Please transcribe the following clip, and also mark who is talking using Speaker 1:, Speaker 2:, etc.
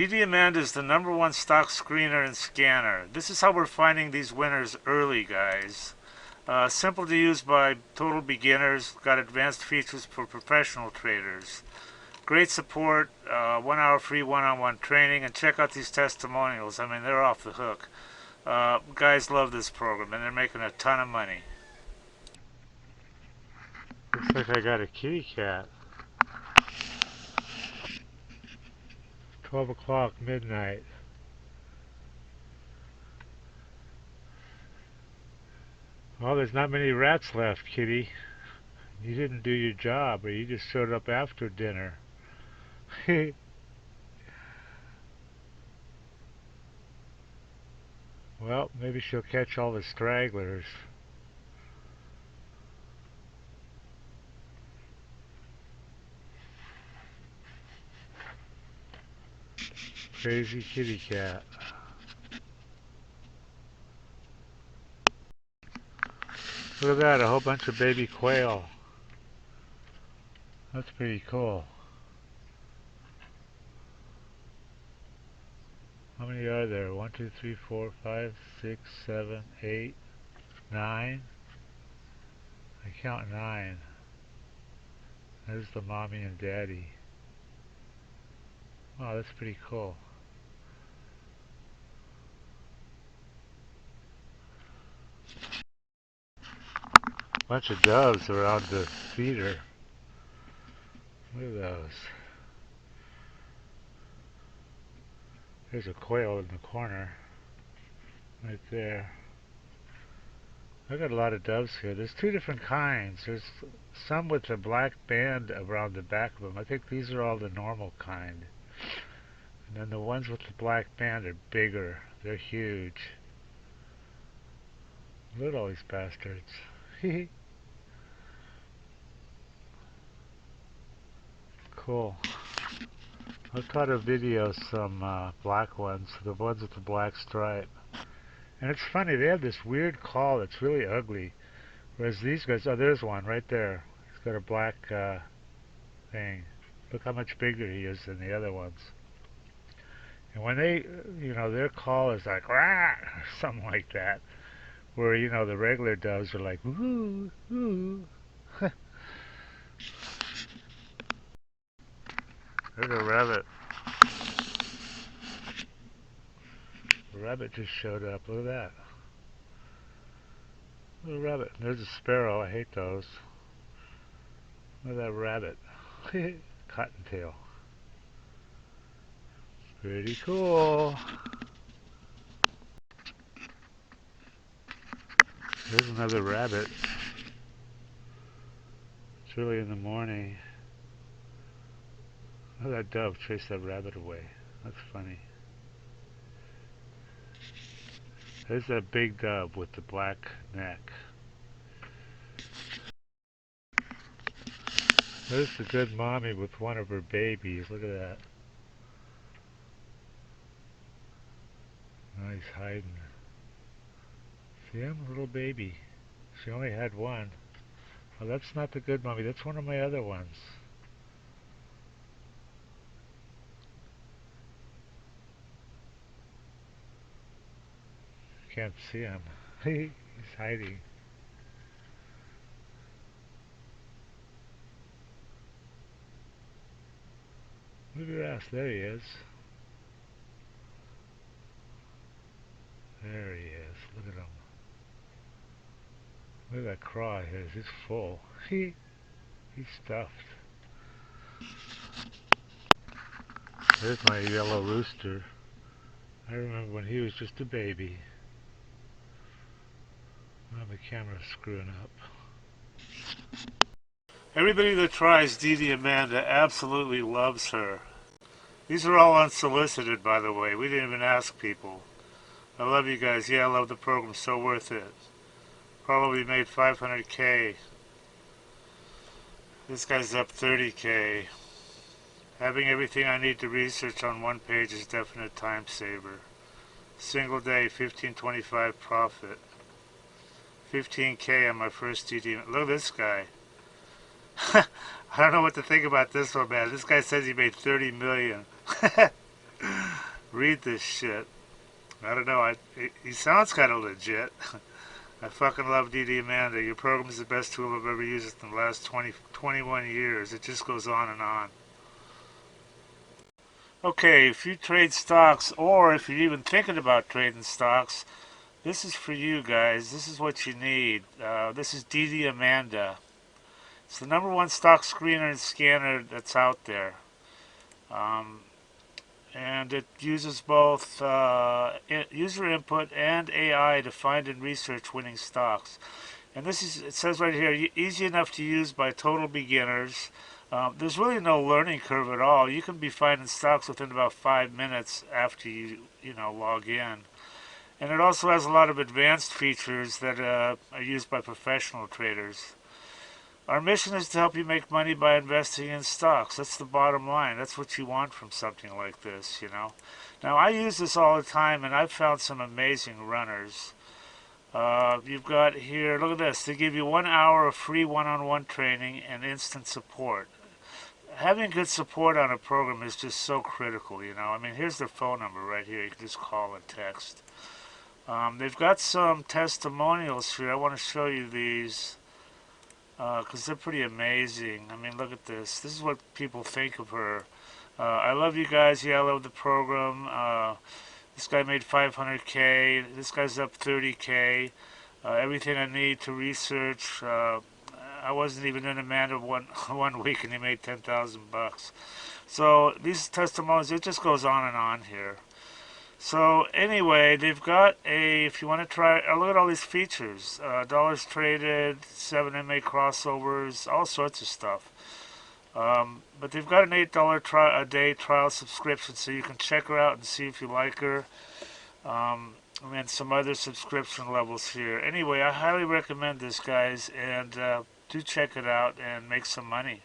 Speaker 1: DDAmanda is the #1 stock screener and scanner. This is how we're finding these winners early, guys. Simple to use by total beginners. Got advanced features for professional traders. Great support, 1 hour free one-on-one training, and check out these testimonials. I mean, they're off the hook. Guys love this program, and they're making a ton of money. Looks like I got a kitty cat. 12 o'clock, midnight. Well, there's not many rats left, kitty. You didn't do your job, or you just showed up after dinner. Well, maybe she'll catch all the stragglers. Crazy kitty cat. Look at that, a whole bunch of baby quail. That's pretty cool. How many are there? 1, 2, 3, 4, 5, 6, 7, 8, 9. I count 9. There's the mommy and daddy. Wow, that's pretty cool. Bunch of doves around the feeder. Look at those. There's a quail in the corner. Right there. I got a lot of doves here. There's two different kinds. There's some with a black band around the back of them. I think these are all the normal kind. And then the ones with the black band are bigger. They're huge. Look at all these bastards. Cool. I'll try to video some black ones, the ones with the black stripe. And it's funny, they have this weird call that's really ugly. Whereas these guys, oh, there's one right there. He's got a black thing. Look how much bigger he is than the other ones. And when they, their call is like, rah, or something like that. Where, the regular doves are like, ooh, ooh. There's a rabbit. A rabbit just showed up. Look at that. Little rabbit. There's a sparrow. I hate those. Look at that rabbit. Cottontail. Pretty cool. There's another rabbit. It's early in the morning. Look at that dove chase that rabbit away. That's funny. There's that big dove with the black neck. There's the good mommy with one of her babies. Look at that. Oh, he's hiding. See him? Little baby. She only had one. Oh, that's not the good mommy. That's one of my other ones. Can't see him. He's hiding. Look at your ass. There he is. There he is. Look at him. Look at that craw of his. He's full. He's stuffed. There's my yellow rooster. I remember when he was just a baby. Now the camera's screwing up. Everybody that tries DDAmanda absolutely loves her. These are all unsolicited, by the way. We didn't even ask people. I love you guys. Yeah, I love the program. So worth it. Probably made 500K. This guy's up 30K. Having everything I need to research on one page is definite time saver. Single day, 1525 profit. 15K on my first DD. Look at this guy. I don't know what to think about this one, man. This guy says he made 30 million. read this shit. I don't know. He sounds kind of legit. I fucking love DDAmanda. Your program is the best tool I've ever used in the last 21 years. It just goes on and on. Okay, if you trade stocks, or if you're even thinking about trading stocks, this is for you guys. This is what you need. This is DDAmanda. It's the number one stock screener and scanner that's out there. Um, and it uses both user input and AI to find and research winning stocks. And this is, it says right here, easy enough to use by total beginners. There's really no learning curve at all. You can be finding stocks within about 5 minutes after you log in. And it also has a lot of advanced features that are used by professional traders. Our mission is to help you make money by investing in stocks. That's the bottom line. That's what you want from something like this. Now, I use this all the time, and I've found some amazing runners. You've got here, look at this. They give you 1 hour of free one-on-one training and instant support. Having good support on a program is just so critical. I mean, here's their phone number right here. You can just call and text. They've got some testimonials here. I want to show you these because they're pretty amazing. I mean, look at this. This is what people think of her. I love you guys. Yeah, I love the program. This guy made 500K. This guy's up 30K. Everything I need to research. I wasn't even in Amanda one week, and he made 10,000 bucks. So these testimonials, it just goes on and on here. So anyway, they've got if you want to try, look at all these features. Dollars traded, 7 MA crossovers, all sorts of stuff. But they've got an $8 a day trial subscription, so you can check her out and see if you like her. And then some other subscription levels here. Anyway, I highly recommend this, guys, and do check it out and make some money.